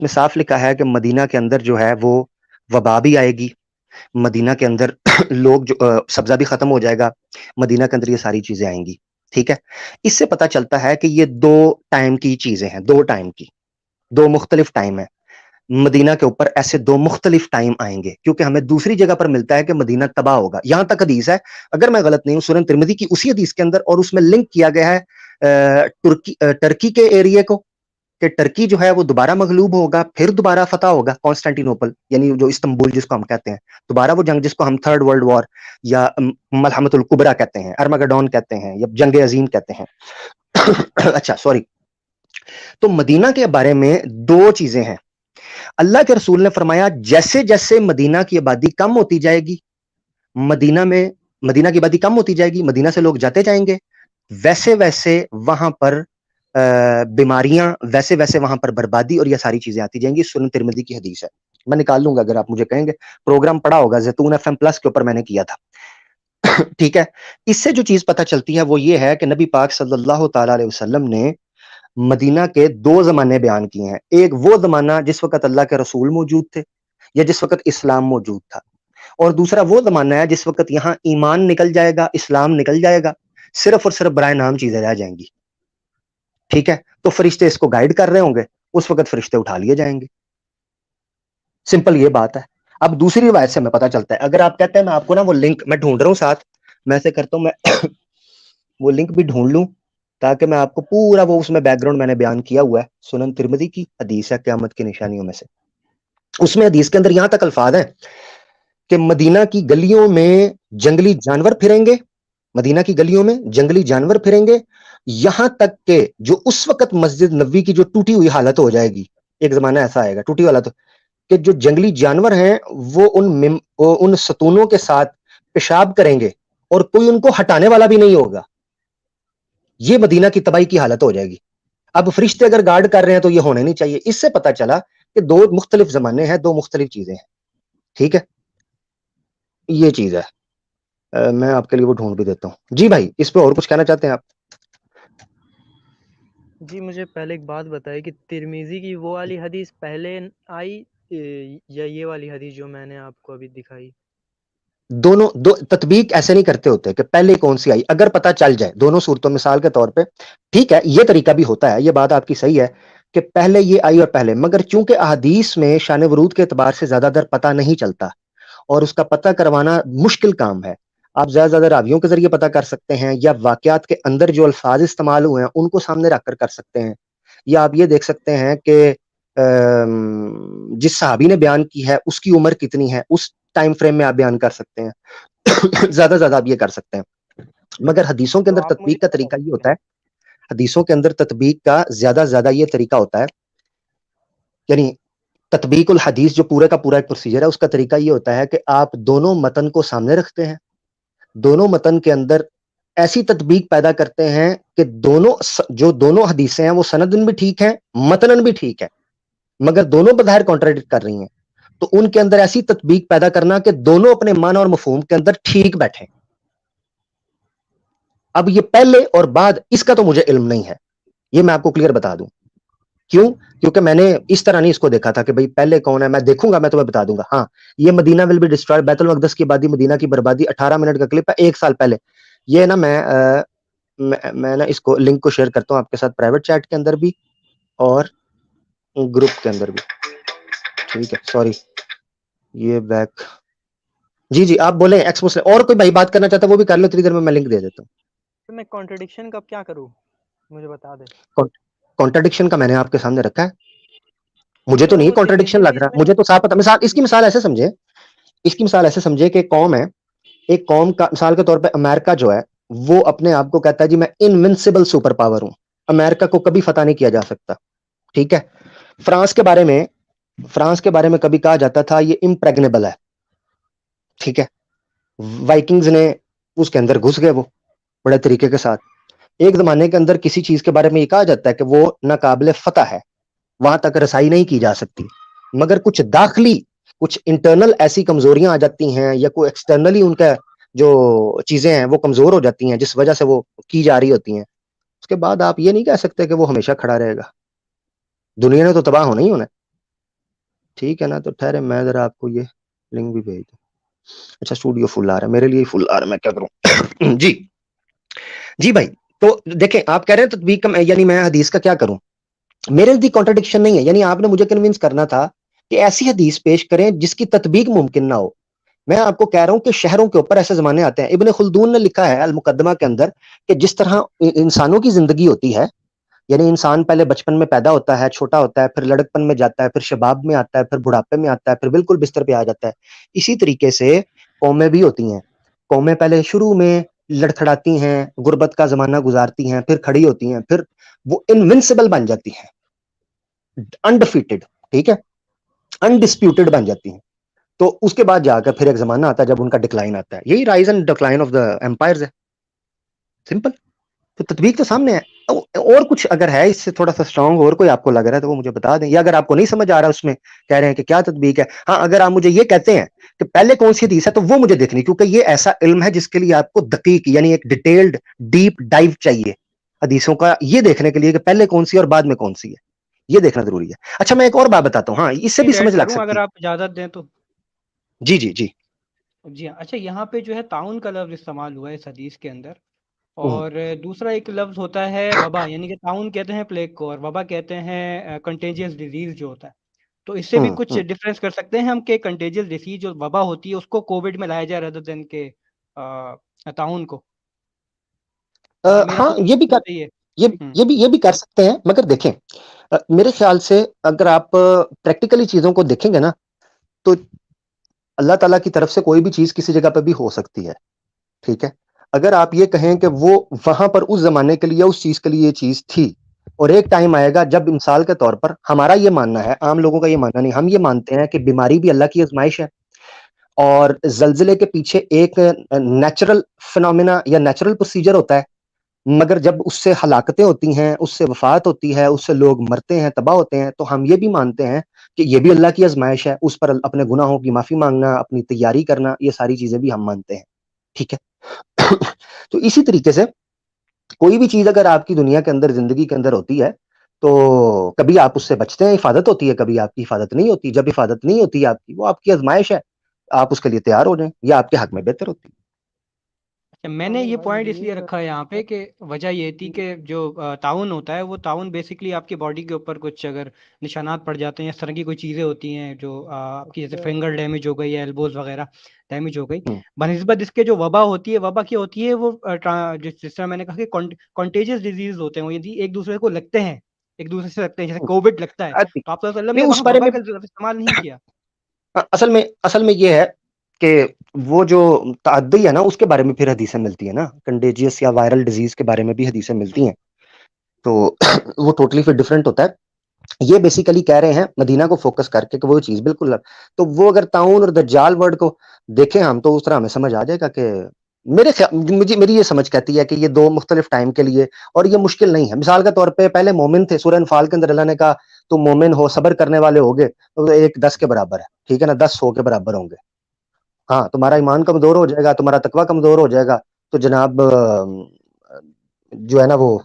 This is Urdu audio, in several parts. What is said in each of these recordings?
میں صاف لکھا ہے کہ مدینہ کے اندر جو ہے وہ وبا بھی آئے گی، مدینہ کے اندر لوگ جو سبزہ بھی ختم ہو جائے گا، مدینہ کے اندر یہ ساری چیزیں آئیں گی. ٹھیک ہے، اس سے پتا چلتا ہے کہ یہ 2 ٹائم کی چیزیں ہیں، 2 ٹائم کی، 2 مختلف ٹائم ہیں. مدینہ کے اوپر ایسے 2 مختلف ٹائم آئیں گے، کیونکہ ہمیں دوسری جگہ پر ملتا ہے کہ مدینہ تباہ ہوگا. یہاں تک حدیث ہے، اگر میں غلط نہیں ہوں، سنن ترمذی کی اسی حدیث کے اندر، اور اس میں لنک کیا گیا ہے ترکی کے ایریے کو، کہ ٹرکی جو ہے وہ دوبارہ مغلوب ہوگا، پھر دوبارہ فتح ہوگا کانسٹینٹی نوپل، یعنی جو استنبول جس کو ہم کہتے ہیں، دوبارہ وہ جنگ جس کو ہم 3rd ورلڈ وار یا ملحمۃ الکبریٰ کہتے ہیں، ارمگڈون کہتے ہیں، یا جنگ عظیم کہتے ہیں. اچھا سوری. تو مدینہ کے بارے میں 2 چیزیں ہیں. اللہ کے رسول نے فرمایا جیسے جیسے مدینہ کی آبادی کم ہوتی جائے گی، مدینہ کی آبادی کم ہوتی جائے گی، مدینہ سے لوگ جاتے جائیں گے، ویسے ویسے وہاں پر بیماریاں، ویسے ویسے وہاں پر بربادی اور یہ ساری چیزیں آتی جائیں گی. سنن ترمذی کی حدیث ہے، میں نکال لوں گا اگر آپ مجھے کہیں گے. پروگرام پڑا ہوگا زیتون FM پلس کے اوپر میں نے کیا تھا. ٹھیک ہے، اس سے جو چیز پتہ چلتی ہے وہ یہ ہے کہ نبی پاک صلی اللہ تعالی علیہ وسلم نے مدینہ کے 2 زمانے بیان کیے ہیں. ایک وہ زمانہ جس وقت اللہ کے رسول موجود تھے یا جس وقت اسلام موجود تھا، اور دوسرا وہ زمانہ ہے جس وقت یہاں ایمان نکل جائے گا، اسلام نکل جائے گا، صرف اور صرف برائے نام چیزیں رہ جائیں گی. ٹھیک ہے، تو فرشتے اس کو گائیڈ کر رہے ہوں گے، اس وقت فرشتے اٹھا لیے جائیں گے. سمپل یہ بات ہے. اب دوسری روایت سے ہمیں پتہ چلتا ہے، اگر آپ کہتے ہیں میں آپ کو نا وہ لنک میں ڈھونڈ رہا ہوں ساتھ، میں ایسے کرتا ہوں، میں وہ لنک بھی ڈھونڈ لوں تاکہ میں آپ کو پورا وہ اس میں بیک گراؤنڈ میں نے بیان کیا ہوا ہے. سنن ترمذی کی حدیث ہے قیامت کی نشانیوں میں سے. اس میں حدیث کے اندر یہاں تک الفاظ ہیں کہ مدینہ کی گلیوں میں جنگلی جانور پھریں گے، مدینہ کی گلیوں میں جنگلی جانور پھریں گے، یہاں تک کہ جو اس وقت مسجد نبوی کی جو ٹوٹی ہوئی حالت ہو جائے گی. ایک زمانہ ایسا آئے گا ٹوٹی حالت کہ جو جنگلی جانور ہیں وہ ان ستونوں کے ساتھ پیشاب کریں گے اور کوئی ان کو ہٹانے والا بھی نہیں ہوگا. یہ مدینہ کی تباہی کی حالت ہو جائے گی. اب فرشتے اگر گارڈ کر رہے ہیں تو یہ ہونے نہیں چاہیے. اس سے پتا چلا کہ 2 مختلف زمانے ہیں، 2 مختلف چیزیں ہیں. ٹھیک ہے، یہ چیز ہے. میں آپ کے لیے وہ ڈھونڈ بھی دیتا ہوں. جی بھائی، اس پہ اور کچھ کہنا چاہتے ہیں آپ؟ جی مجھے پہلے ایک بات بتائیں کہ ترمیزی کی وہ والی حدیث پہلے آئی یا یہ والی حدیث جو میں نے آپ کو ابھی دکھائی؟ دونوں تطبیق ایسے نہیں کرتے ہوتے کہ پہلے کون سی آئی، اگر پتہ چل جائے دونوں صورتوں، مثال کے طور پہ. ٹھیک ہے، یہ طریقہ بھی ہوتا ہے، یہ بات آپ کی صحیح ہے کہ پہلے یہ آئی اور پہلے، مگر چونکہ احادیث میں شان ورود کے اعتبار سے زیادہ در پتہ نہیں چلتا اور اس کا پتہ کروانا مشکل کام ہے. آپ زیادہ زیادہ راویوں کے ذریعے پتہ کر سکتے ہیں، یا واقعات کے اندر جو الفاظ استعمال ہوئے ہیں ان کو سامنے رکھ کر سکتے ہیں، یا آپ یہ دیکھ سکتے ہیں کہ جس صحابی نے بیان کی ہے اس کی عمر کتنی ہے، اس ٹائم فریم میں آپ بیان کر سکتے ہیں. زیادہ زیادہ آپ یہ کر سکتے ہیں. مگر حدیثوں کے تو اندر آپ مجھے تطبیق کا طریقہ یہ ہوتا ہے، حدیثوں کے اندر تطبیق کا زیادہ زیادہ یہ طریقہ ہوتا ہے، یعنی تطبیق الحدیث جو پورے کا پورا ایک پروسیجر ہے، اس کا طریقہ یہ ہوتا ہے کہ آپ دونوں متن کو سامنے رکھتے ہیں، دونوں متن کے اندر ایسی تطبیق پیدا کرتے ہیں کہ دونوں حدیثیں ہیں وہ سندن بھی ٹھیک ہیں، متنن بھی ٹھیک ہے، مگر دونوں بظاہر کانٹراڈکٹ کر رہی ہیں. تو ان کے اندر ایسی تطبیق پیدا کرنا کہ دونوں اپنے معنی اور مفہوم کے اندر ٹھیک بیٹھیں. اب یہ پہلے اور بعد اس کا تو مجھے علم نہیں ہے، یہ میں آپ کو کلیئر بتا دوں. کیوں؟ کیونکہ میں نے اس طرح نہیں اس کو دیکھا تھا کہ بھئی پہلے کون ہے. میں دیکھوں گا، میں تمہیں بتا دوں گا. ہاں، یہ مدینہ ول بی ڈسٹرائڈ، بیت المقدس کی آبادی، مدینہ کی بربادی، 18 منٹ کا کلپ ہے 1 سال پہلے. یہ نا میں نا اس کو لنک کو شیئر کرتا ہوں آپ کے ساتھ پرائیویٹ چیٹ کے اندر بھی اور گروپ کے اندر بھی. ٹھیک ہے، سوری یہ بیک. جی آپ بولیں. ایکس مسلم اور کوئی بھائی بات کرنا چاہتا ہے وہ بھی کر لو، اتنی دیر میں لنک دے دیتا ہوں. میں کانٹرڈکشن کا کیا کروں، مجھے بتا دیں. کانٹرڈکشن کا میں نے آپ کے سامنے رکھا ہے. مجھے تو تو نہیں وہ ترمذی کانٹرڈکشن لگ حدیث رہا، میں مجھے تو صاف پتہ. مثال اس کی مثال ایسے سمجھے کہ قوم ہے، ایک قوم کا مثال کے طور پہ امریکہ جو ہے وہ اپنے آپ کو کہتا ہے جی میں انونسبل سپر پاور ہوں، امریکہ کو کبھی فتح نہیں کیا جا سکتا. ٹھیک ہے، فرانس کے بارے میں کبھی کہا جاتا تھا یہ امپریگنیبل ہے. ٹھیک ہے، وائکنگز نے اس کے اندر گھس گئے وہ بڑے طریقے کے ساتھ. ایک زمانے کے اندر کسی چیز کے بارے میں یہ کہا جاتا ہے کہ وہ ناقابل فتح ہے، وہاں تک رسائی نہیں کی جا سکتی، مگر کچھ داخلی، کچھ انٹرنل ایسی کمزوریاں آ جاتی ہیں، یا کوئی ایکسٹرنلی ان کا جو چیزیں ہیں وہ کمزور ہو جاتی ہیں جس وجہ سے وہ کی جا رہی ہوتی ہیں. اس کے بعد آپ یہ نہیں کہہ سکتے کہ وہ ہمیشہ کھڑا رہے گا. دنیا نے تو تباہ ہونا ہی ہونا ہے. ٹھیک ہے نا, تو ٹھہرے میں ذرا آپ کو یہ لنک بھی بھیج دوں. اچھا اسٹوڈیو فل آ رہا ہے, میرے لیے فل آ رہا ہے, میں کیا کروں. جی جی بھائی, تو دیکھیں آپ کہہ رہے ہیں تطبیق یعنی میں حدیث کا کیا کروں. میرے نزدیک کانٹرڈکشن نہیں ہے, یعنی آپ نے مجھے کنونس کرنا تھا کہ ایسی حدیث پیش کریں جس کی تطبیق ممکن نہ ہو. میں آپ کو کہہ رہا ہوں کہ شہروں کے اوپر ایسے زمانے آتے ہیں. ابن خلدون نے لکھا ہے المقدمہ کے اندر کہ جس طرح انسانوں کی زندگی ہوتی ہے, یعنی انسان پہلے بچپن میں پیدا ہوتا ہے, چھوٹا ہوتا ہے, پھر لڑکپن میں جاتا ہے, پھر شباب میں آتا ہے, پھر بڑھاپے میں آتا ہے, پھر بالکل بستر پہ آ جاتا ہے. اسی طریقے سے قومیں بھی ہوتی ہیں. قومیں پہلے شروع میں لڑکھڑاتی ہیں, غربت کا زمانہ گزارتی ہیں, پھر کھڑی ہوتی ہیں, پھر وہ انونسبل بن جاتی ہیں, انڈیفیٹڈ, ٹھیک ہے, انڈسپیوٹڈ بن جاتی ہیں. تو اس کے بعد جا کر پھر ایک زمانہ آتا ہے جب ان کا ڈکلائن آتا ہے. یہی rise and decline of the empires ہے, سمپل. تو تطبیق تو سامنے ہے. اور کچھ اگر ہے اس سے تھوڑا سا اسٹرانگ اور کوئی آپ کو لگ رہا ہے تو وہ مجھے بتا دیں, یا اگر آپ کو نہیں سمجھ آ رہا اس میں کہہ رہے ہیں کہ کیا تطبیق ہے. ہاں اگر آپ مجھے یہ کہتے ہیں کہ پہلے کون سی حدیث ہے تو وہ مجھے دیکھنی, کیونکہ یہ ایسا علم ہے جس کے لیے آپ کو دقیق یعنی ایک ڈیٹیلڈ ڈیپ ڈائیو چاہیے حدیثوں کا, یہ دیکھنے کے لیے کہ پہلے کون سی اور بعد میں کون سی ہے, یہ دیکھنا ضروری ہے. اچھا میں ایک اور بات بتاتا ہوں, ہاں اس سے بھی ایڈ سمجھ لگ کروں سکتی اگر ہے. آپ اجازت دیں تو. جی جی جی جی ہاں, اچھا یہاں پہ جو ہے تعاون کا لفظ استعمال ہوا ہے اس حدیث کے اندر, اور دوسرا ایک لفظ ہوتا ہے وبا, یعنی کہ تعاون کہتے ہیں پلیگ کو اور وبا کہتے ہیں کنٹیجیس ڈیزیز جو ہوتا ہے. تو اس سے بھی کچھ ڈفرینس کر سکتے ہیں ہم کہ کنٹیجیس ڈیزیز جو وبا ہوتی ہے اس کو کووڈ میں لایا جائے ردر دین کے تعاون کو. میرا ہاں یہ بھی کر صحیح ہے. یہ بھی کر سکتے ہیں, مگر دیکھیں میرے خیال سے اگر آپ پریکٹیکلی چیزوں کو دیکھیں گے نا تو اللہ تعالیٰ کی طرف سے کوئی بھی چیز کسی جگہ پہ بھی ہو سکتی ہے, ٹھیک ہے. اگر آپ یہ کہیں کہ وہ وہاں پر اس زمانے کے لیے اس چیز کے لیے یہ چیز تھی, اور ایک ٹائم آئے گا جب مثال کے طور پر ہمارا یہ ماننا ہے, عام لوگوں کا یہ ماننا نہیں, ہم یہ مانتے ہیں کہ بیماری بھی اللہ کی آزمائش ہے, اور زلزلے کے پیچھے ایک نیچرل فنومینا یا نیچرل پروسیجر ہوتا ہے, مگر جب اس سے ہلاکتیں ہوتی ہیں, اس سے وفات ہوتی ہے, اس سے لوگ مرتے ہیں, تباہ ہوتے ہیں, تو ہم یہ بھی مانتے ہیں کہ یہ بھی اللہ کی آزمائش ہے, اس پر اپنے گناہوں کی معافی مانگنا, اپنی تیاری کرنا, یہ ساری چیزیں بھی ہم مانتے ہیں, ٹھیک ہے. تو اسی طریقے سے کوئی بھی چیز اگر آپ کی دنیا کے اندر زندگی کے اندر ہوتی ہے تو کبھی آپ اس سے بچتے ہیں, حفاظت ہوتی ہے, کبھی آپ کی حفاظت نہیں ہوتی. جب حفاظت نہیں ہوتی آپ کی, وہ آپ کی آزمائش ہے, آپ اس کے لیے تیار ہو جائیں, یا آپ کے حق میں بہتر ہوتی ہے. میں نے یہ پوائنٹ اس لیے رکھا ہے یہاں پہ کہ وجہ یہ تھی کہ جو تعاون ہوتا ہے وہ تعاون بیسکلی آپ کی باڈی کے اوپر کچھ اگر نشانات پڑ جاتے ہیں, اس طرح کی کوئی چیزیں ہوتی ہیں جو آپ کی جیسے فنگر ڈیمیج ہو گئی یا ایلبوز وغیرہ ڈیمیج ہو گئی, بنسبت اس کے جو وبا ہوتی ہے, وبا کی ہوتی ہے وہ جس طرح میں نے کہا کہ کنٹیجیس ڈیزیز ہوتے ہیں, وہ یعنی ایک دوسرے کو لگتے ہیں, ایک دوسرے سے لگتے ہیں, جیسے کووڈ لگتا ہے. تو آپ صلی اللہ علیہ وسلم نے نہیں اس وہاں بارے وبا میں کا استعمال نہیں کیا. اصل میں یہ ہے کہ وہ جو تعدی ہے نا اس کے بارے میں پھر حدیثیں ملتی ہیں نا, کنڈیجیس یا وائرل ڈیزیز کے بارے میں بھی حدیثیں ملتی ہیں, تو وہ ٹوٹلی پھر ڈفرینٹ ہوتا ہے. یہ بیسیکلی کہہ رہے ہیں مدینہ کو فوکس کر کے کہ وہ چیز بالکل, تو وہ اگر تعاون اور دجال ورڈ کو دیکھیں ہم تو اس طرح ہمیں سمجھ آ جائے گا کہ میری یہ سمجھ کہتی ہے کہ یہ دو مختلف ٹائم کے لیے, اور یہ مشکل نہیں ہے. مثال کے طور پہ پہلے مومن تھے, سورہ انفال کے اندر اللہ نے کہا تم مومن ہو, صبر کرنے والے ہوگے, تو ایک 10 کے برابر ہے, ٹھیک ہے نا, 10 100 کے برابر ہوں گے. ہاں تمہارا ایمان کمزور ہو جائے گا, تمہارا تقوی کمزور ہو جائے گا, تو جناب جو ہے نا وہ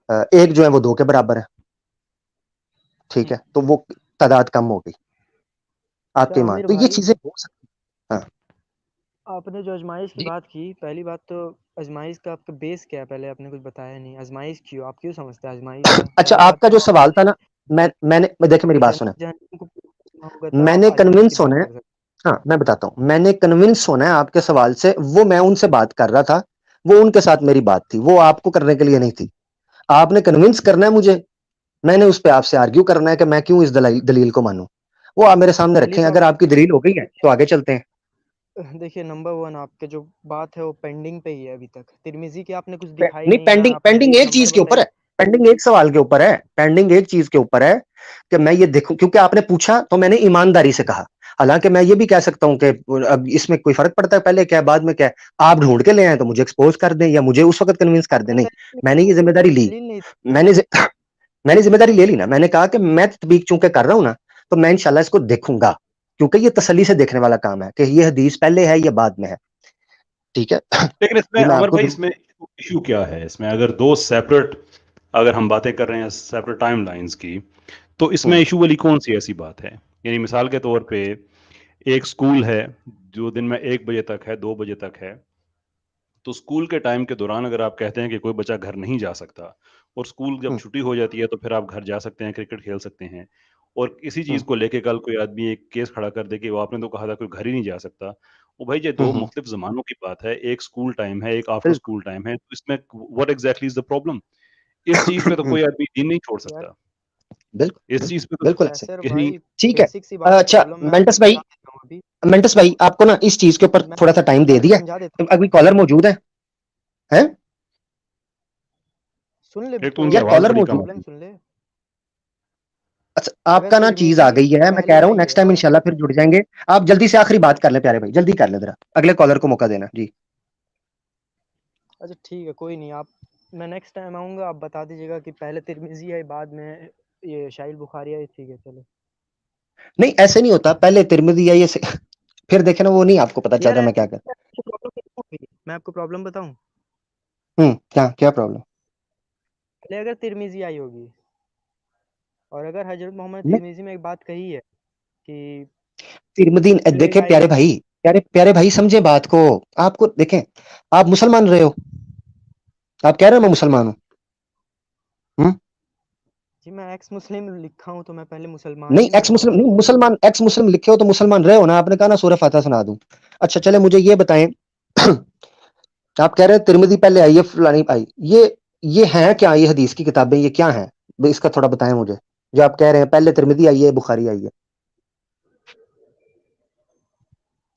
ایک جو ہے وہ 2 کے برابر ہے, ٹھیک ہے. تو وہ تعداد کم ہو گئی آپ کے ایمان, عامر تو یہ بھائی, چیزیں ہو سکتی. ہاں آپ نے جو ازمائش کی جی بات کی, پہلی بات تو ازمائش کا آپ کا بیس کیا ہے, پہلے آپ نے کچھ بتایا نہیں. ازمائش کیوں, آپ کیوں سمجھتے ہیں ازمائش ہے؟ اچھا پہلی آپ بات کا تو جو سوال تھا نا, میں نے دیکھیں میری بات سنیں, جنت جہنم کو پوچھنا ہوگا تو میں آپ نے ازمائش کی کنونس ہونا بات ہے, کر سکتے ہاں میں بتاتا ہوں, میں نے کنونس ہونا ہے آپ کے سوال سے, وہ میں ان سے بات کر رہا تھا, وہ ان کے ساتھ میری بات تھی, وہ آپ کو کرنے کے لیے نہیں تھی. آپ نے کنونس کرنا ہے مجھے, میں نے اس پہ آپ سے آرگیو کرنا ہے کہ میں کیوں اس دلیل کو مانوں. وہ آپ میرے ہیں. سامنے پہلی رکھیں, اگر بات آپ کی دلیل ہو گئی ہے تو آگے چلتے ہیں. دیکھیے, نمبر 1 آپ کے جو بات ہے وہ پینڈنگ پہ ہی ہے ابھی تک. ترمذی کی آپ نے کچھ دکھائی نہیں, نہیں نا, آپ نے پینڈنگ ایک ایک نمبر چیز کے اوپر بتائی. ہے, پینڈنگ ایک سوال کے اوپر ہے, پینڈنگ ایک چیز کے اوپر ہے کہ میں یہ دیکھوں, کیونکہ آپ نے پوچھا تو میں نے ایمانداری سے کہا. حالانکہ میں یہ بھی کہہ سکتا ہوں کہ اب اس میں کوئی فرق پڑتا ہے پہلے کیا بعد میں کیا, آپ ڈھونڈ کے لے آئیں تو مجھے ایکسپوز کر دیں, یا مجھے اس وقت کنوینس کر دیں. نہیں, میں نے یہ ذمہ داری لی, دلیل نہیں. میں نے ذمہ داری لے لی نا. میں نے کہا کہ میں تطبیق چونکہ کر رہا ہوں نا, تو میں انشاءاللہ اس کو دیکھوں گا, کیونکہ یہ تسلی سے دیکھنے والا کام ہے کہ یہ حدیث پہلے ہے یا بعد میں ہے, ٹھیک ہے. لیکن اس میں یہ میں آپ عمر کو بھائی اس میں ایشو کیا ہے, اس میں اگر دو سیپریٹ, اگر ہم باتیں کر رہے ہیں سیپریٹ ٹائم لائنز کی, تو اس میں ایشو والی کون سی ایسی بات ہے؟ یعنی مثال کے طور پہ ایک اسکول ہے جو دن میں 1 بجے تک ہے، 2 بجے تک ہے، تو اسکول کے ٹائم کے دوران اگر آپ کہتے ہیں کہ کوئی بچہ گھر نہیں جا سکتا اور اسکول جب چھٹی ہو جاتی ہے تو پھر آپ گھر جا سکتے ہیں، کرکٹ کھیل سکتے ہیں، اور اسی چیز کو لے کے کل کوئی آدمی ایک کیس کھڑا کر دے کہ وہ آپ نے تو کہا تھا کوئی گھر ہی نہیں جا سکتا، وہ بھائی یہ دو مختلف زمانوں کی بات ہے، ایک اسکول ٹائم ہے، ایک آفٹر اسکول ٹائم ہے، تو اس میں what exactly is the problem؟ اس چیز پہ تو کوئی آدمی دین نہیں چھوڑ سکتا، بالکل اس چیز پہ تو بالکل یاسر کہیں بھائی ٹھیک ہے. بیسک سی بات اچھا پرابلم میں آپ کو مینٹس بھائی، بتا دیتا ہوں ابھی. مینٹس بھائی آپ کو نا اس چیز کے اوپر میں تھوڑا سا ٹائم دے دیا. سمجھا دیتا ہوں. ابھی کالر موجود ہے سن لے ایک تو ان کی یار برو، آواز کالر بڑی کم موجود. پرابلم سن لے. اچھا آپ اگر کا نا چیز آ ترمیزی گئی ہے، میں کہہ پہلے رہا ہوں آئی نیکسٹ ہے، ٹائم انشاءاللہ پھر جڑ جائیں گے. آپ جلدی سے آخری بات کر لیں پیارے بھائی، جلدی کر لیں ذرا، اگلے کالر کو موقع دینا. جی اچھا ٹھیک ہے کوئی نہیں، آپ میں نیکسٹ ٹائم آؤں گا، آپ بتا دیجیے گا کہ پہلے ترمیزی آئی بعد میں یہ شاہی بخاری آئی. ٹھیک ہے چلو. نہیں ایسے نہیں ہوتا، پہلے ترمذی ہے یہ پھر دیکھیں نا وہ نہیں آپ کو پتا چل یار رہا میں کیا کر. میں آپ کو پرابلم بتاؤں، کیا پرابلم؟ پہلے اگر ترمیزی آئی ہوگی اور اگر حضرت محمد نہیں ترمیزی میں ایک بات کہی ہے کہ ترمذی دیکھیں پیارے بھائی، پیارے بھائی سمجھے بات کو. آپ کو دیکھیں، آپ مسلمان رہے ہو، آپ کہہ رہے ہو میں مسلمان ہوں. جی میں ایکس مسلم لکھا ہوں تو میں پہلے مسلمان نہیں ہی نا ایکس مسلم رہا. نہیں، مسلمان ایکس مسلم لکھے ہو تو مسلمان رہے ہو نا. آپ نے کہا نا سورہ فاتحہ سنا دوں. اچھا چلے مجھے یہ بتائیں، آپ کہہ رہے ہیں ترمذی پہلے آئی ہے فلانی آئی، یہ ہیں کیا یہ حدیث کی کتابیں، یہ کیا ہیں اس کا تھوڑا بتائیں مجھے. جو آپ کہہ رہے ہیں پہلے ترمذی آئی ہے بخاری آئی ہے،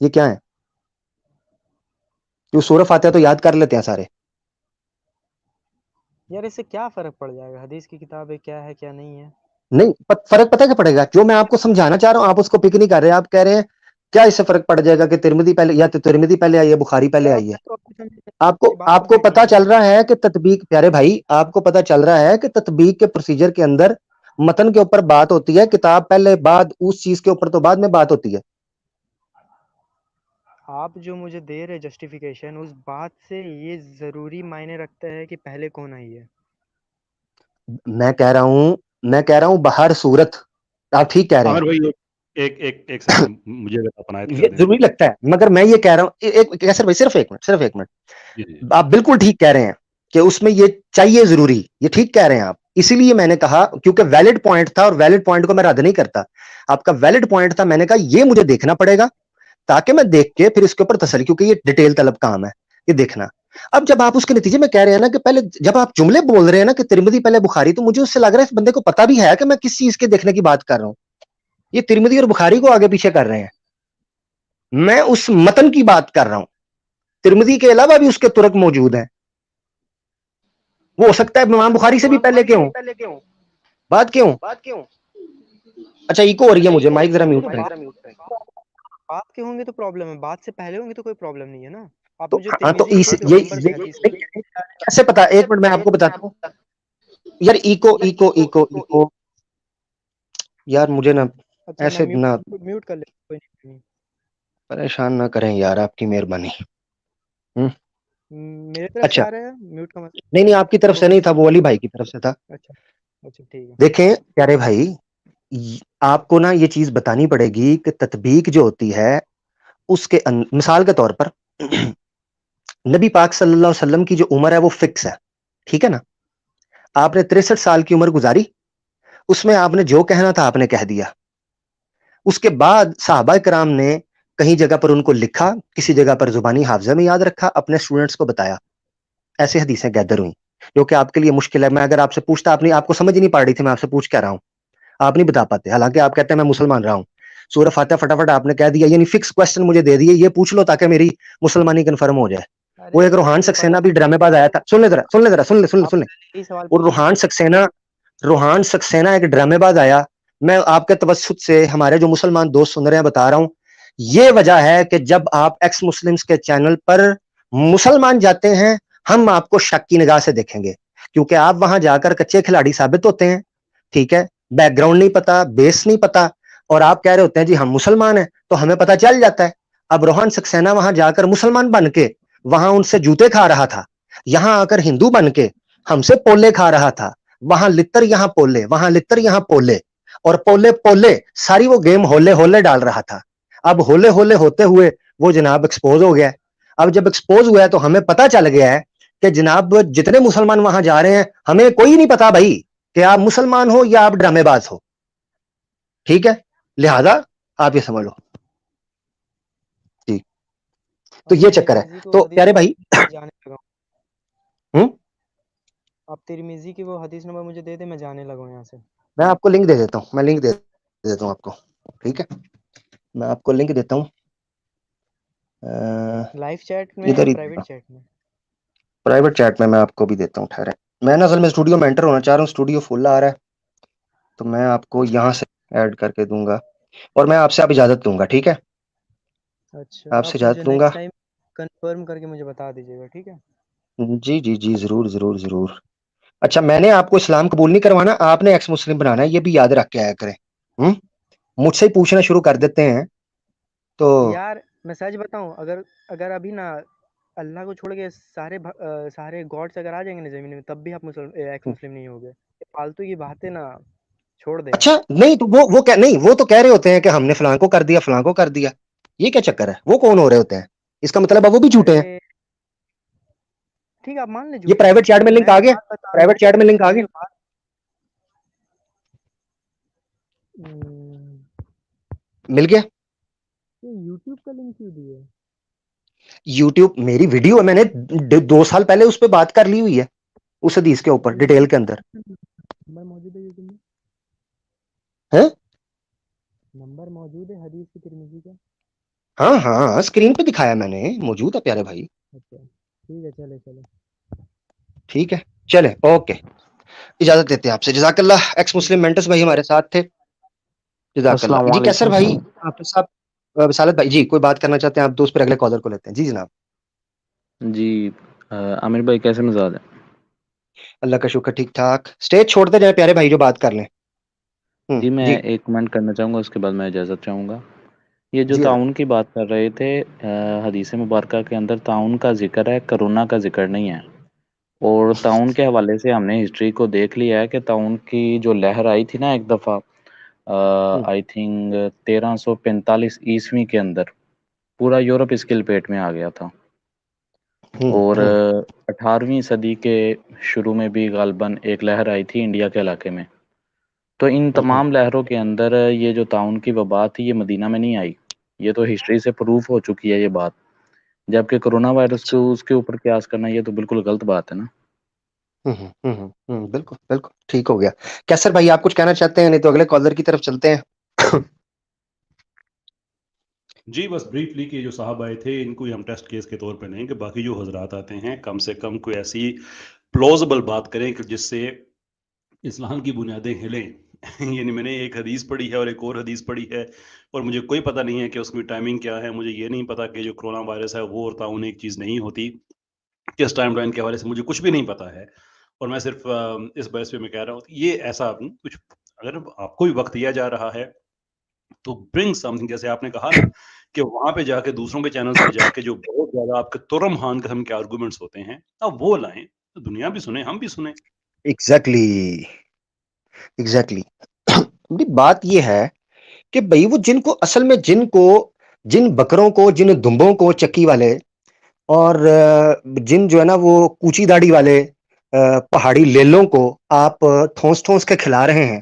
یہ کیا ہے؟ جو سورہ فاتحہ تو یاد کر لیتے ہیں سارے. یار اس سے کیا فرق پڑ جائے گا، حدیث کی کتابیں کیا ہے کیا نہیں ہے. نہیں فرق پتہ کیا پڑے گا، جو میں آپ کو سمجھانا چاہ رہا ہوں آپ اس کو پک نہیں کر رہے. آپ کہہ رہے ہیں کیا اس سے فرق پڑ جائے گا کہ ترمذی پہلے یا تو ترمذی پہلے آئی ہے بخاری پہلے یار آئی ہے. آپ آپ کو پتا چل رہا ہے کہ تطبیق، پیارے بھائی آپ کو پتا چل رہا ہے کہ تطبیق کے پروسیجر کے اندر متن کے اوپر بات ہوتی ہے، کتاب پہلے بعد اس چیز کے اوپر تو بعد میں بات ہوتی ہے. آپ جو مجھے دے رہے جسٹیفیکیشن اس بات سے یہ ضروری معنی رکھتا ہے کہ پہلے کون آئی ہے. میں کہہ رہا ہوں بہر صورت آپ ٹھیک کہہ رہے عامر ہیں، بھائی ایک سیکنڈ مجھے اگر آپ عنایت کر یہ دیں. ضروری لگتا ہے، مگر میں یہ کہہ رہا ہوں کیسر بھائی صرف ایک منٹ. جی جی آپ بالکل ٹھیک کہہ رہے ہیں کہ اس میں یہ چاہیے ضروری، یہ ٹھیک کہہ رہے ہیں آپ. اسی لیے میں نے کہا کیونکہ ویلڈ پوائنٹ تھا اور ویلڈ پوائنٹ کو میں رد نہیں کرتا. آپ کا ویلڈ پوائنٹ تھا، میں نے کہا یہ مجھے دیکھنا پڑے گا تاکہ میں دیکھ کے پھر اس کے اوپر تسلی، کیونکہ یہ ڈیٹیل طلب کام ہے یہ دیکھنا. اب جب آپ اس کے نتیجے میں کہہ رہے ہیں نا کہ پہلے جب آپ جملے بول رہے ہیں نا کہ ترمذی پہلے بخاری، تو مجھے اس سے لگ رہا ہے اس بندے کو پتا بھی ہے کہ میں کس چیز کے دیکھنے کی بات کر رہا ہوں. یہ ترمذی اور بخاری کو آگے پیچھے کر رہے ہیں، میں اس متن کی بات کر رہا ہوں. ترمذی کے علاوہ بھی اس کے ترک موجود ہیں، وہ ہو سکتا ہے امام بخاری سے بھی پہلے کیوں بات کیوں. اچھا ایکو ہو رہی ہے مجھے، مائک ذرا میوٹ کریں. بات کے ہوں گے تو پرابلم ہے، بات سے پہلے ہوں گے تو کوئی پرابلم نہیں ہے نا. آپ تو مجھے ہاں تو ترمذی کا صرف نمبر دیں حدیث کا. کیسے پتا، ایک منٹ میں آپ کو بتاتا ہوں یار. ایکو یار مجھے نا اچھا میں ایسے نہ میوٹ کر لیتا ہوں، کوئی نہیں. پریشان نہ کریں یار، آپ کی مہربانی. میرے طرف سے اچھا آ رہا ہے میوٹ کا مسئلہ. نہیں آپ کی طرف سے نہیں تھا، وہ علی بھائی کی طرف سے تھا. اچھا اچھا ٹھیک ہے. دیکھیں پیارے بھائی، آپ کو نا یہ چیز بتانی پڑے گی کہ تطبیق جو ہوتی ہے اس کے مثال کے طور پر نبی پاک صلی اللہ علیہ وسلم کی جو عمر ہے وہ فکس ہے، ٹھیک ہے نا. آپ نے 63 سال کی عمر گزاری، اس میں آپ نے جو کہنا تھا آپ نے کہہ دیا. اس کے بعد صحابہ کرام نے کہیں جگہ پر ان کو لکھا، کسی جگہ پر زبانی حافظہ میں یاد رکھا، اپنے اسٹوڈنٹس کو بتایا. ایسے حدیثیں گیدر ہوئیں جو کہ آپ کے لیے مشکل ہے. میں اگر آپ سے پوچھتا آپ کو سمجھ نہیں پا رہی تھی، میں آپ سے پوچھ کیا رہا ہوں، آپ نہیں بتا پاتے، حالانکہ آپ کہتے ہیں میں مسلمان رہا ہوں. سورہ فاتحہ فٹافٹ آپ نے کہہ دیا، یعنی فکس کوسچن مجھے دے دیے، یہ پوچھ لو تاکہ میری مسلمانی کنفرم ہو جائے. وہ ایک روحان سکسینا بھی ڈرامے باز آیا تھا، سن لے. اور روحان سکسینا ایک ڈرامے باز آیا. میں آپ کے توسط سے ہمارے جو مسلمان دوست سن رہے ہیں بتا رہا ہوں، یہ وجہ ہے کہ جب آپ ایکس مسلمز کے چینل پر مسلمان جاتے ہیں ہم آپ کو شک کی نگاہ سے دیکھیں گے، کیونکہ آپ وہاں جا کر کچے کھلاڑی ثابت ہوتے ہیں. ٹھیک ہے، بیک گراؤنڈ نہیں پتا، بیس نہیں پتا، اور آپ کہہ رہے ہوتے ہیں جی ہم مسلمان ہیں، تو ہمیں پتا چل جاتا ہے. اب روحان سکسینا وہاں جا کر مسلمان بن کے وہاں ان سے جوتے کھا رہا تھا، یہاں آ کر ہندو بن کے ہم سے پولے کھا رہا تھا. وہاں لتر یہاں پولے، وہاں لتر یہاں پولے، اور پولے پولے ساری وہ گیم ہولے ہولے ڈال رہا تھا. اب ہولے ہولے ہوتے ہوئے وہ جناب ایکسپوز ہو گیا. اب جب ایکسپوز ہوا ہے تو ہمیں پتا چل گیا ہے کہ جناب جتنے مسلمان وہاں جا رہے ہیں ہمیں کوئی نہیں پتا بھائی کہ آپ مسلمان ہو یا آپ ڈرامے باز ہو. ٹھیک ہے, لہذا آپ یہ سمجھ لو. ٹھیک, تو اب یہ میں چکر ہے. ترمذی کو تو حدیث پیارے بھائی, نمبر جانے لگا ہوں. ہوں, آپ ترمذی کی وہ حدیث نمبر مجھے دے دیں, میں جانے لگا ہوں یہاں سے. میں آپ کو لنک دے دیتا ہوں, میں لنک دے دیتا ہوں آپ کو. ٹھیک ہے, میں آپ کو لنک دیتا ہوں. لائیو چیٹ میں یا ادھر ہی پرائیویٹ چیٹ میں؟ پرائیویٹ چیٹ میں آپ کو بھی دیتا ہوں. ٹھہرے, میں نا اصل میں اسٹوڈیو میں انٹر ہونا چاہ رہا ہوں, اسٹوڈیو فل آ رہا ہے, تو میں آپ کو یہاں سے ایڈ کر کے دوں گا اور میں آپ سے اب اجازت لوں گا. ٹھیک ہے, اچھا, آپ سے آپ مجھے اجازت لوں گا. نیکسٹ ٹائم کنفرم کر کے مجھے بتا دیجیے گا, ٹھیک ہے؟ جی جی جی, ضرور ضرور ضرور. اچھا, میں نے آپ کو اسلام قبول نہیں کروانا, آپ نے ایکس مسلم بنانا ہے, یہ بھی یاد رکھ کے آیا کریں. مجھ سے ہی پوچھنا شروع کر دیتے ہیں تو یار میں سچ بتاؤں, اگر ابھی نا اللہ کو چھوڑ کے سارے گاڈس اگر آ جائیں گے نا زمین میں, تب بھی آپ ایکس مسلم نہیں ہوگے. فالتو کی باتیں نا چھوڑ دے یار. اچھا نہیں تو وہ نہیں, وہ تو کہہ رہے ہوتے ہیں کہ ہم نے فلاں کو کر دیا, فلاں کو کر دیا. یہ کیا چکر ہے, وہ کون ہو رہے ہوتے ہیں؟ اس کا مطلب ہے وہ بھی جھوٹے ہیں. ارے ٹھیک ہے, آپ مان لیں یہ جھوٹے ہیں, پرائیویٹ چیٹ میں لنک میں آ جو گیا, بات بتا رہا پرائیویٹ چیٹ میں لنک آ ہوں گیا. مل گیا. یوٹیوب کا لنک کیوں دی ہے؟ یوٹیوب میری ویڈیو ہے, میں نے 2 سال پہلے اس پہ بات کر لی ہوئی ہے, اس حدیث کے اوپر ڈیٹیل کے اندر. نمبر موجود ہے یوٹیوب میں, ہے نمبر موجود ہے حدیث کی ترمذی کا. ہاں ہاں, اسکرین پہ دکھایا میں نے, موجود ہے پیارے بھائی. اچھا ٹھیک ہے, چلے چلے. ٹھیک ہے, چلے اوکے, اجازت دیتے ہیں آپ سے. جزاک اللہ. ایکس ٹھیک مسلم مینٹس بھائی ہمارے ساتھ تھے. جزاک اللہ. السلام جی کیسر علیکم. بھائی, آپ صاحب, وسالت بھائی جی کوئی بات کرنا چاہتے ہیں آپ, دوست پر اگلے کالر کو لیتے ہیں. جی جناب. جی عامر بھائی کیسے مزاج ہے؟ اللہ کا شکر, ٹھیک ٹھاک. اسٹیج چھوڑتے جائیں پیارے بھائی, جو بات کر لیں. جی میں ایک کمنٹ کرنا چاہوں گا, اس کے بعد میں اجازت چاہوں گا. یہ جو جی حضرت. تعاون کی بات کر رہے تھے, حدیث مبارکہ کے اندر تعاون کا ذکر ہے, کرونا کا ذکر نہیں ہے. اور تعاون کے حوالے سے ہم نے ہسٹری کو دیکھ لیا ہے کہ تعاون کی جو لہر آئی تھی نا ایک دفعہ, آئی تھنک 1345 کے اندر, پورا یورپ اس کے لپیٹ میں آ گیا تھا. اور 18ویں صدی کے شروع میں بھی غالباً ایک لہر آئی تھی انڈیا کے علاقے میں. تو ان تمام لہروں کے اندر یہ جو تعاون کی وبا تھی, یہ مدینہ میں نہیں آئی. یہ تو ہسٹری سے پروف ہو چکی ہے یہ بات. جبکہ کرونا وائرس کو اس کے اوپر قیاس کرنا, یہ تو بالکل غلط بات ہے نا. بالکل بالکل ٹھیک ہو گیا. کیسر بھائی آپ کچھ کہنا چاہتے ہیں, نہیں تو اگلے کالر کی طرف چلتے ہیں. جی بس بریفلی کہ جو صاحب آئے تھے ان کو ہم ٹیسٹ کیس کے طور پہ نہیں, کہ باقی جو حضرات آتے ہیں کم سے کم کوئی ایسی پلوزبل بات کریں کہ جس سے اسلام کی بنیادیں ہلیں. یعنی میں نے ایک حدیث پڑھی ہے اور ایک اور حدیث پڑھی ہے, اور مجھے کوئی پتہ نہیں ہے کہ اس کی ٹائمنگ کیا ہے. مجھے یہ نہیں پتا کہ جو کرونا وائرس ہے وہ اور تعاون ایک چیز نہیں ہوتی. کس ٹائم لائن کے حوالے سے مجھے کچھ بھی نہیں پتا ہے, اور میں صرف اس بحث پہ میں کہہ رہا ہوں یہ ایسا کچھ, اگر آپ کو بھی وقت دیا جا رہا ہے تو برنگ سم تھنگ, جیسے آپ نے کہا نا کہ وہاں پہ جا کے دوسروں کے چینلز پہ جا کے جو بہت زیادہ آپ کے ترم ہان قسم کے آرگومنٹس ہوتے ہیں, اب وہ لائیں, دنیا بھی سنیں, ہم بھی سنیں. ایگزیکٹلی بات یہ ہے کہ بھائی وہ جن کو اصل میں جن بکروں کو, جن دمبوں کو, چکی والے, اور جن جو ہے نا وہ کوچی داڑھی والے پہاڑی لیلوں کو آپ ٹھونس ٹھونس کے کھلا رہے ہیں,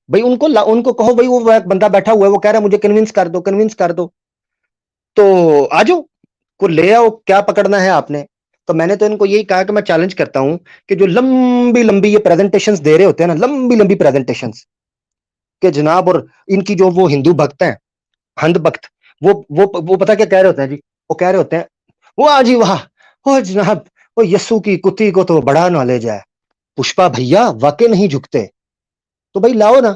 بھائی ان کو کہو بھائی, وہ ایک بندہ بیٹھا ہوا ہے وہ کہہ رہا ہے مجھے کنوینس کر دو, تو آ جاؤ کو لے آؤ, کیا پکڑنا ہے آپ نے. تو میں نے تو ان کو یہی کہا کہ میں چیلنج کرتا ہوں کہ جو لمبی لمبی یہ پریزنٹیشنز دے رہے ہوتے ہیں نا, لمبی لمبی پریزنٹیشنز کہ جناب, اور ان کی جو وہ ہندو بھکت ہیں, ہند بخت, وہ پتہ کیا کہہ رہے ہوتے ہیں جی, وہ کہہ رہے ہوتے ہیں وہ جی وہاں, وہ جناب وہ یسو کی کتی کو تو بڑا نالج ہے, پشپا بھیا واقع نہیں جھکتے, تو بھائی لاؤ نا,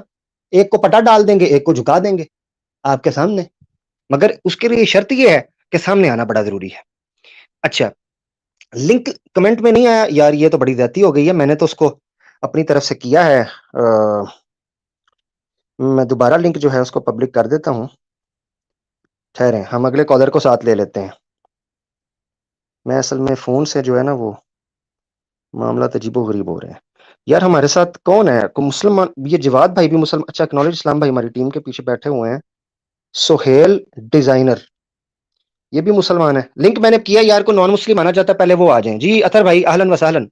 ایک کو پٹا ڈال دیں گے, ایک کو جھکا دیں گے آپ کے سامنے, مگر اس کے لیے شرط یہ ہے کہ سامنے آنا بڑا ضروری ہے. اچھا, لنک کمنٹ میں نہیں آیا یار, یہ تو بڑی زیادتی ہو گئی ہے. میں نے تو اس کو اپنی طرف سے کیا ہے, میں دوبارہ لنک جو ہے اس کو پبلک کر دیتا ہوں. ٹھہریں, ہم اگلے کالر کو ساتھ لے لیتے ہیں. میں اصل میں فون سے جو ہے نا وہ معاملات عجیب و غریب ہو رہے ہیں. یار ہمارے ساتھ کون ہے کوئی مسلمان؟ یہ جواد بھائی بھی مسلمان. اچھا اکنالج اسلام بھائی ہماری ٹیم کے پیچھے بیٹھے ہوئے ہیں. سہیل ڈیزائنر یہ بھی مسلمان ہے. لنک میں نے کیا, یار کو نان مسلم آنا چاہتا ہے پہلے وہ آ جائیں. جی اطہر بھائی اہلن وسہلن,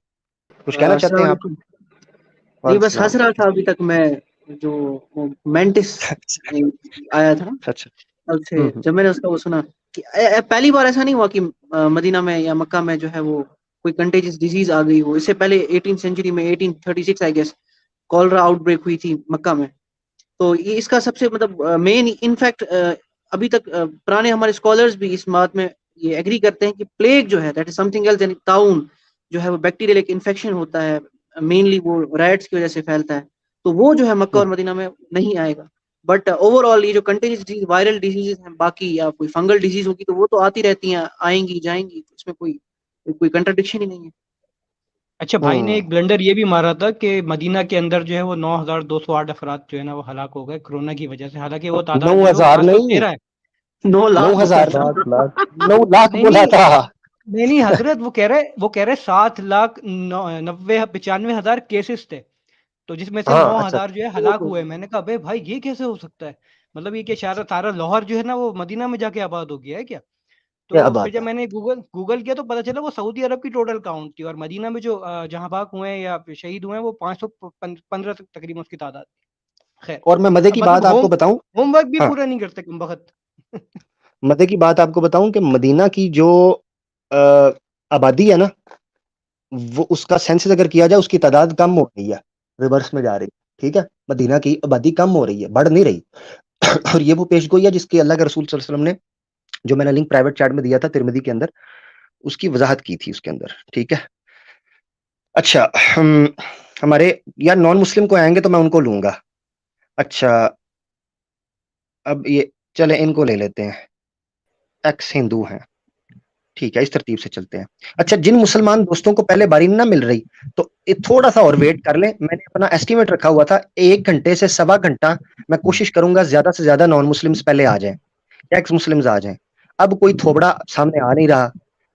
کچھ کہنا چاہتے السلام ہیں آپ؟ علیکم. نہیں وعلیکم بس ہنس السلام. رہا تھا ابھی تک میں جو مینٹس آیا تھا اچھا. کل سے, جب میں نے اس کا وہ سنا کہ پہلی بار ایسا نہیں ہوا کہ مدینہ میں یا مکہ میں جو ہے وہ کوئی کنٹیجس ڈیزیز آ گئی ہو. اس سے پہلے 18 سینچری میں 1836 I guess cholera out break ہوئی تھی مکہ میں. تو یہ اس کا سب سے مطلب مین انفیکٹ ابھی تک پرانے ہمارے اسکالرز بھی اس بات میں یہ ایگری کرتے ہیں کہ پلیگ جو ہے that is something else, یعنی طاعون جو ہے وہ بیکٹیریل ایک انفیکشن ہوتا ہے, مینلی وہ رائٹس کی وجہ سے پھیلتا ہے. تو وہ جو ہے مکہ اور مدینہ میں نہیں آئے گا. بٹ اوور آل یہ جو کنٹیجس ڈیزیز وائرل ڈیزیز ہیں باقی یا کوئی فنگل ڈیزیز ہوگی تو وہ تو آتی رہتی ہیں, آئیں گی جائیں گی, اس میں کوئی کنٹرڈکشن ہی نہیں ہے. اچھا بھائی نے ایک بلنڈر یہ بھی مارا تھا کہ مدینہ کے اندر جو ہے وہ 9,208 افراد جو ہے نا وہ ہلاک ہو گئے کورونا کی وجہ سے, حالانکہ وہ تعداد جو ہے وہ 9,000 نہیں, 513 ہے. 9 لاکھ 9,000 9 لاکھ نہیں بولا نہیں تھا. نہیں حضرت, وہ کہہ رہے 7,90,95,000 کیسز تھے, تو جس میں سے ہاں اچھا 9,000 جو ہے ہلاک ہوئے. میں نے کہا بے بھائی یہ کیسے ہو سکتا ہے, مطلب یہ کہ سارا لاہور جو ہے نا وہ مدینہ میں جا کے آباد ہو گیا ہے کیا؟ کیا تو پھر بات جب ہے. میں نے گوگل کیا تو پتا چلا وہ سعودی عرب کی ٹوٹل کاؤنٹ تھی, اور مدینہ میں جو جہاں باغ ہوئے ہیں یا شہید ہوئے ہیں وہ 515 تقریباً اس کی تعداد. خیر, اور میں مزے اب کی مطلب بات آپ کو بتاؤں, ہوم ورک بھی ہاں پورا نہیں کرتے کم بخت. مزے کی بات آپ کو بتاؤں کہ مدینہ کی جو آبادی ہے نا, وہ اس کا سینسس اگر کیا جائے اس کی تعداد کم ہو رہی ہے, ریورس میں جا رہی ہے. ٹھیک ہے, مدینہ کی آبادی کم ہو رہی ہے, بڑھ نہیں رہی. اور یہ وہ پیش گوئی ہے جس کی اللہ کے رسول صلی اللہ علیہ وسلم نے, جو میں نے لنک پرائیویٹ چیٹ میں دیا تھا ترمذی کے اندر, اس کی وضاحت کی تھی اس کے اندر. ٹھیک ہے. اچھا ہمارے یا نان مسلم کو آئیں گے تو میں ان کو لوں گا. اچھا اب یہ چلے ان کو لے لیتے ہیں, ایکس ہندو ہیں. ٹھیک ہے, اس ترتیب سے چلتے ہیں. اچھا جن مسلمان دوستوں کو پہلے باری نہ مل رہی تو تھوڑا سا اور ویٹ کر لیں. میں نے اپنا ایسٹیمیٹ رکھا ہوا تھا 1 گھنٹے سے 1.25 گھنٹہ میں کوشش کروں گا زیادہ سے زیادہ نان مسلمز پہلے آ جائیں, ایکس مسلمز آ جائیں. اب کوئی تھوبڑا سامنے آ نہیں رہا.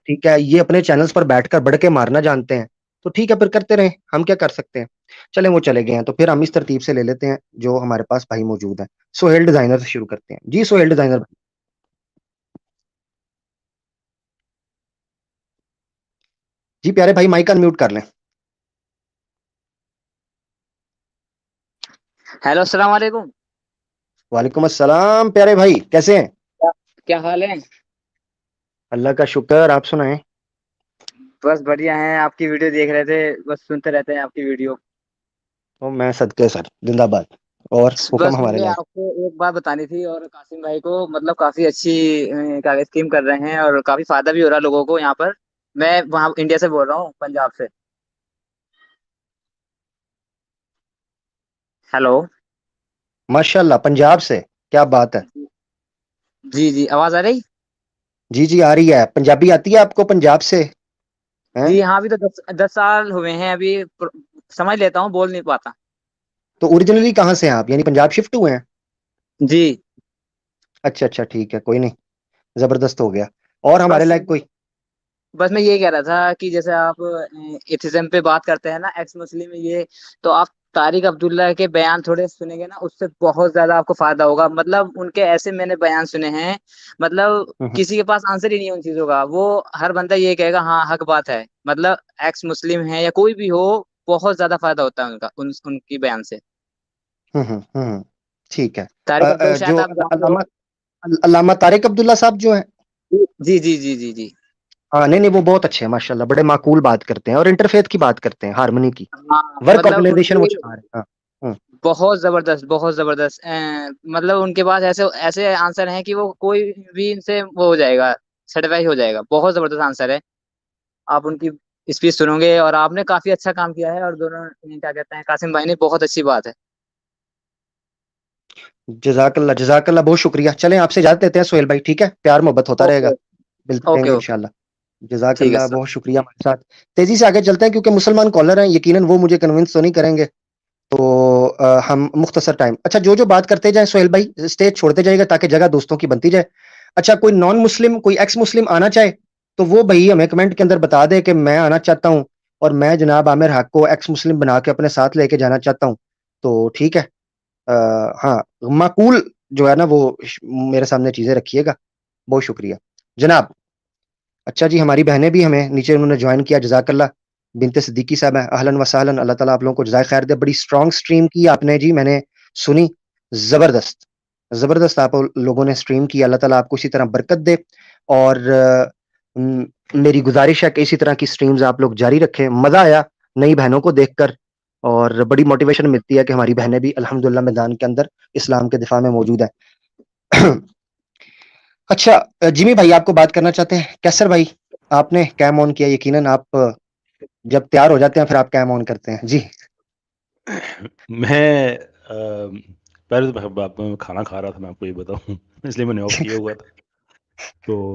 ٹھیک ہے, یہ اپنے چینلز پر بیٹھ کر بڑھ کے مارنا جانتے ہیں, تو ٹھیک ہے پھر کرتے رہیں, ہم کیا کر سکتے ہیں. چلیں وہ چلے گئے ہیں تو پھر ہم اس ترتیب سے لے لیتے ہیں جو ہمارے پاس بھائی موجود ہیں. سہیل ڈیزائنر سے شروع کرتے ہیں. جی سہیل ڈیزائنر بھائی. جی پیارے بھائی مائک انمیوٹ کر لیں. ہیلو السلام علیکم. وعلیکم السلام پیارے بھائی, کیسے ہیں؟ کیا حال ہے؟ اللہ کا شکر, آپ سنائیں. بس بڑھیا ہیں, آپ کی ویڈیو دیکھ رہے تھے, بس سنتے رہتے ہیں آپ کی ویڈیو. میں صدقے سر زندہ باد. اور حکم بس ہمارے مجھے لائق. آپ کو ایک بات بتانی تھی, اور قاسم بھائی کو, مطلب کافی اچھی اسکیم کر رہے ہیں اور کافی فائدہ بھی ہو رہا ہے لوگوں کو یہاں پر. میں وہاں انڈیا سے بول رہا ہوں, پنجاب سے. ہیلو. ماشاء اللہ, پنجاب سے, کیا بات ہے. جی جی, آواز آ رہی؟ جی جی آ رہی ہے. پنجابی آتی ہے آپ کو پنجاب سے؟ ہیں؟ جی ہاں, ابھی تو 10 سال ہوئے ہیں, ابھی سمجھ لیتا ہوں, بول نہیں پاتا. تو اوریجنلی کہاں سے ہیں آپ, یعنی پنجاب شفٹ ہوئے ہیں؟ جی اچھا اچھا ٹھیک ہے, کوئی نہیں, زبردست ہو گیا. اور ہمارے بس لائق کوئی؟ بس میں یہ کہہ رہا تھا کہ جیسے آپ ایتھزم پہ بات کرتے ہیں نا, ایکس مسلم یہ, تو آپ طارق عبداللہ کے بیان تھوڑے سنیں گے نا, اس سے بہت زیادہ آپ کو فائدہ ہوگا. مطلب ان کے ایسے میں نے بیان سنے ہیں, مطلب کسی کے پاس آنسر ہی نہیں ہے ان چیزوں کا. وہ ہر بندہ یہ کہے گا ہاں حق بات ہے. مطلب ایکس مسلم ہے یا کوئی بھی ہو, بہت زیادہ فائدہ ہوتا ہے ان کا, ان کی بیان سے. ٹھیک ہے. طارق عبداللہ شاید جو آپ جانتے ہو. علامہ طارق عبداللہ صاحب جو ہیں, جی جی جی جی جی. ہاں نہیں وہ بہت اچھے ہیں ماشاء اللہ, بڑے معقول بات کرتے ہیں اور انٹرفیت کی بات کرتے ہیں, ہارمنی کی, ہاں ورک مطلب ان آرگنائزیشن وہ کی چلا رہے ہیں. ہاں بہت زبردست, بہت زبردست. مطلب ان کے پاس ایسے ایسے آنسر ہیں کہ وہ کوئی بھی ان سے وہ ہو جائے گا, سیٹسفائی ہو جائے گا. بہت زبردست آنسر ہے. آپ ان کی اسپیچ سنو گے, اور آپ نے کافی اچھا کام کیا ہے, اور دونوں کیا کہتے ہیں قاسم بھائی نے, بہت اچھی بات ہے. جزاک اللہ, بہت شکریہ. چلیں آپ سے اجازت لیتے ہیں سہیل بھائی, ٹھیک ہے, پیار محبت ہوتا رہے گا, اوکے ملتے رہیں اوکے گے اوکے. انشاءاللہ. جزاک ٹھیک ہے اللہ, سر. بہت شکریہ. ہمارے ساتھ تیزی سے آگے چلتے ہیں کیونکہ مسلمان کالر ہیں, یقیناً وہ مجھے کنونس تو نہیں کریں گے, تو ہم مختصر ٹائم. اچھا جو بات کرتے جائیں سہیل بھائی, اسٹیج چھوڑتے جائے گا تاکہ جگہ دوستوں کی بنتی جائے. اچھا کوئی نان مسلم, کوئی ایکس مسلم آنا چاہے تو وہ بھائی ہمیں کمنٹ کے اندر بتا دے کہ میں آنا چاہتا ہوں, اور میں جناب عامر حق کو ایکس مسلم بنا کے اپنے ساتھ لے کے جانا چاہتا ہوں تو ٹھیک ہے. ہاں معقول جو ہے نا وہ میرے سامنے چیزیں رکھیے گا. بہت شکریہ جناب. اچھا جی ہماری بہنیں بھی ہمیں نیچے انہوں نے جوائن کیا, جزاک اللہ. بنت صدیقی صاحب ہے, اہلاً و سہلاً, اللہ تعالیٰ آپ لوگوں کو جزائے خیر دے. بڑی اسٹرانگ سٹریم کی آپ نے جی, میں نے سنی, زبردست زبردست آپ لوگوں نے سٹریم کی. اللہ تعالیٰ آپ کو اسی طرح برکت دے, اور میری گزارش ہے کہ اسی طرح کی سٹریمز آپ لوگ جاری رکھیں. مزہ آیا نئی بہنوں کو دیکھ کر, اور بڑی موٹیویشن ملتی ہے کہ ہماری بہنیں بھی الحمدللہ میدان کے اندر اسلام کے دفاع میں موجود ہیں. اچھا جمی بھائی آپ کو بات کرنا چاہتے ہیں. کیسر بھائی آپ نے کیم آن کیا, یقیناً آپ جب تیار ہو جاتے ہیں پھر آپ کیم آن کرتے ہیں جی. میں پہلے تو کھانا کھا رہا تھا, میں آپ کو یہ بتاؤں, اس لیے میں نے آف کیا ہوا تھا. تو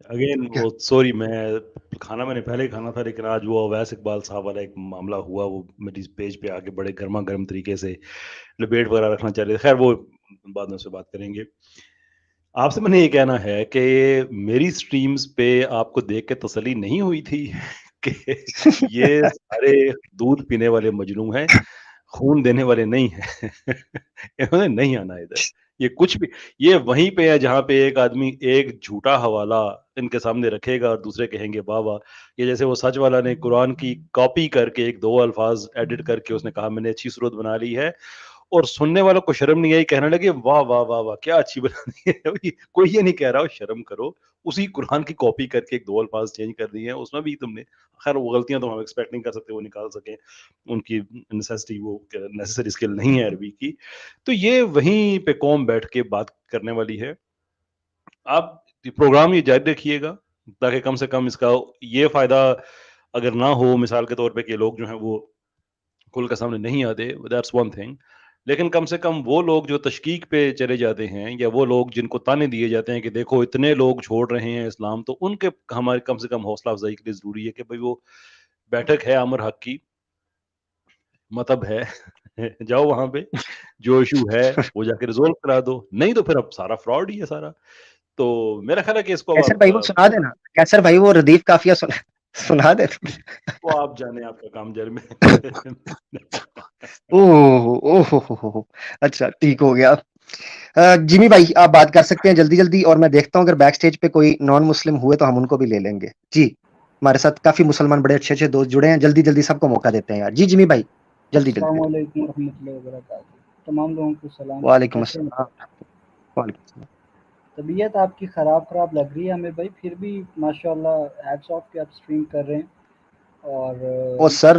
اگین وہ سوری, میں نے پہلے ہی کھانا تھا, لیکن آج وہ اویس اقبال صاحب والا ایک معاملہ ہوا, وہ میری پیج پہ آگے بڑے گرما گرم طریقے سے ڈبیٹ وغیرہ رکھنا چاہ رہے تھے. خیر وہ بعد میں سے بات کریں گے. آپ سے میں نے یہ کہنا ہے کہ میری سٹریمز پہ آپ کو دیکھ کے تسلی نہیں ہوئی تھی کہ یہ سارے دودھ پینے والے مجنوں ہیں, خون دینے والے نہیں ہیں. انہوں نے نہیں آنا ادھر. یہ کچھ بھی, یہ وہیں پہ ہے جہاں پہ ایک آدمی ایک جھوٹا حوالہ ان کے سامنے رکھے گا اور دوسرے کہیں گے واہ واہ. یہ جیسے وہ سچ والا نے قرآن کی کاپی کر کے ایک دو الفاظ ایڈٹ کر کے اس نے کہا میں نے اچھی صورت بنا لی ہے, اور سننے والوں کو شرم نہیں آئی, کہنے لگے واہ واہ واہ واہ کیا اچھی بنا دی ہے. کوئی یہ نہیں کہہ رہا شرم کرو, اسی قرآن کی کاپی کر کے ایک دو الفاظ چینج کر دیے ہیں, اس میں بھی تم نے, خیر وہ غلطیاں تو ہم ایکسپیکٹ نہیں کر سکتے وہ نکال سکیں, ان کی نیسیسٹی وہ نیسیسری اسکل نہیں ہے عربی کی. تو یہ وہیں پہ قوم بیٹھ کے بات کرنے والی ہے. آپ پروگرام یہ جاری رکھیے گا تاکہ کم سے کم اس کا یہ فائدہ اگر نہ ہو, مثال کے طور پہ کہ لوگ جو ہیں وہ کھل کے سامنے نہیں آتے, دیٹس ون تھنگ, لیکن کم سے کم وہ لوگ جو تشکیک پہ چلے جاتے ہیں, یا وہ لوگ جن کو تانے دیے جاتے ہیں کہ دیکھو اتنے لوگ چھوڑ رہے ہیں اسلام, تو ان کے ہمارے کم سے کم حوصلہ افزائی کے لیے ضروری ہے کہ بھئی وہ بیٹھک ہے عامر حق کی, مطلب ہے جاؤ وہاں پہ جو ایشو ہے وہ جا کے ریزولو کرا دو, نہیں تو پھر اب سارا فراڈ ہی ہے سارا. تو میرا خیال ہے کہ اس کو کیسر بھائی وہ سنا دینا, کیسر بھائی وہ ردیف قافیہ سنا دے. وہ آپ جانے آپ کا کام جر میں. اچھا ٹھیک ہو گیا. جمی بھائی آپ بات کر سکتے ہیں جلدی جلدی, اور میں دیکھتا ہوں اگر بیک سٹیج پہ کوئی نان مسلم ہوئے تو ہم ان کو بھی لے لیں گے. جی ہمارے ساتھ کافی مسلمان بڑے اچھے اچھے دوست جڑے ہیں, جلدی جلدی سب کو موقع دیتے ہیں یار. جی جمی بھائی جلدی جلدی. السلام علیکم ورحمۃ اللہ وبرکاتہ. تمام لوگوں کو سلام. وعلیکم السلام. وعلیکم السلام. طبیعت آپ کی خراب لگ رہی ہے ہمیں بھائی, پھر بھی ماشاءاللہ ہیٹس آف کہ آپ اسٹریم کر رہے ہیں. اور سر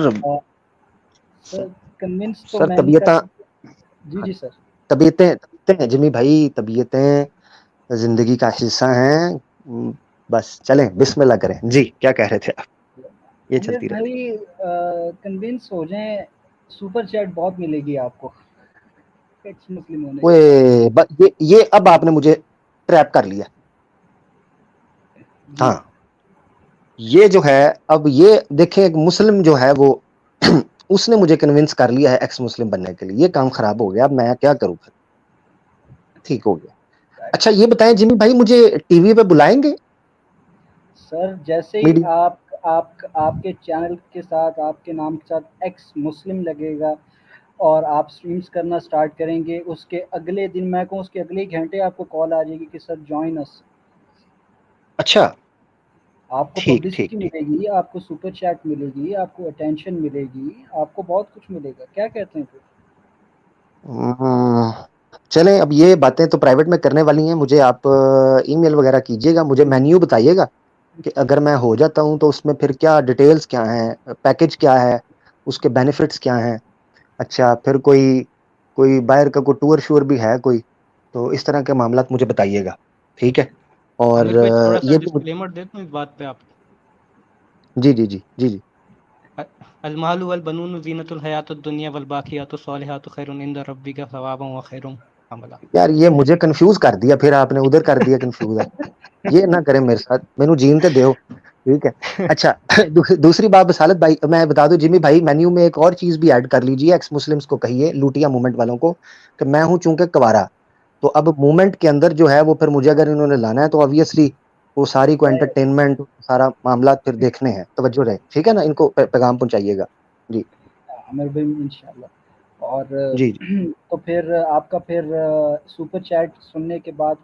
کنونس تو سر میں نہیں کر سکتا. جی سر. طبیعتیں جمی بھائی, طبیعتیں زندگی کا حصہ ہیں, بس چلیں بسم اللہ کریں. جی کیا کہہ رہے تھے آپ؟ یہ چلتی رہتی ہے. بھائی کنونس ہو جائیں, سپر چیٹ بہت ملے گی آپ کو ایکس مسلم ہونے کے. یہ اب آپ نے مجھے ٹریپ کر لیا. ہاں یہ جو ہے, اب یہ دیکھیں ایک مسلم جو ہے وہ اس نے مجھے کنونس کر لیا ہے ایکس مسلم بننے کے لیے, یہ کام خراب ہو گیا, اب میں کیا کروں پھر. ٹھیک ہو گیا. اچھا یہ بتائیں جمی بھائی مجھے ٹی وی پہ بلائیں گے سر؟ جیسے ہی آپ کے چینل کے ساتھ آپ کے نام کے ساتھ ایکس مسلم لگے گا اور آپ سٹریمز کرنا سٹارٹ کریں گے, اس کے اگلے دن, میں کہوں اس کے اگلے گھنٹے آپ کو کال آ جائے گی کہ سر جوائن اس. اچھا آپ کو پبلسٹی ملے گی, آپ کو سپر چیٹ ملے گی, آپ کو اٹینشن ملے گی, آپ کو بہت کچھ ملے گا. کیا کہتے ہیں پھر؟ چلیں اب یہ باتیں تو پرائیویٹ میں کرنے والی ہیں, مجھے آپ ای میل وغیرہ کیجیے گا, مجھے مینیو بتائیے گا کہ اگر میں ہو جاتا ہوں تو اس میں پھر کیا ڈیٹیلز کیا ہیں, پیکج کیا ہے, اس کے بینیفٹس کیا ہیں. اچھا پھر کوئی باہر کا کوئی ٹور شور بھی ہے کوئی, تو اس طرح کے معاملات مجھے بتائیے گا. ٹھیک ہے. اور تھوڑا سا یہ ڈسکلیمر دیتا ہوں اس بات پہ آپ. جی جی جی جی جی. المال والبنون زینت الحیات الدنیا والباقیات الصالحات خیر عند ربک ثوابا وخیر عملا. یار یہ مجھے کنفیوز کر دیا, پھر آپ نے ادھر کر دیا کنفیوز. یہ نہ کریں میرے ساتھ, مینوں جین تے دیو. ٹھیک ہے. اچھا دوسری بات بسالت بھائی میں بتا دوں جمی بھائی, مینیو میں ایک اور چیز بھی ایڈ کر لیجیے. ایکس مسلمس کو کہیے, لوٹیا موومنٹ والوں کو, کہ میں ہوں چونکہ کوارا, تو اب موومنٹ کے اندر جو ہے وہ پھر مجھے اگر انہوں نے لانا ہے تو obviously وہ ساری کو انٹرٹینمنٹ سارا معاملات پھر دیکھنے ہیں, توجہ رہے, ٹھیک ہے نا, ان کو پیغام پہنچائیے گا. جی عامر بھائی انشاءاللہ. اور جی تو پھر آپ کا پھر سپر چیٹ سننے کے بعد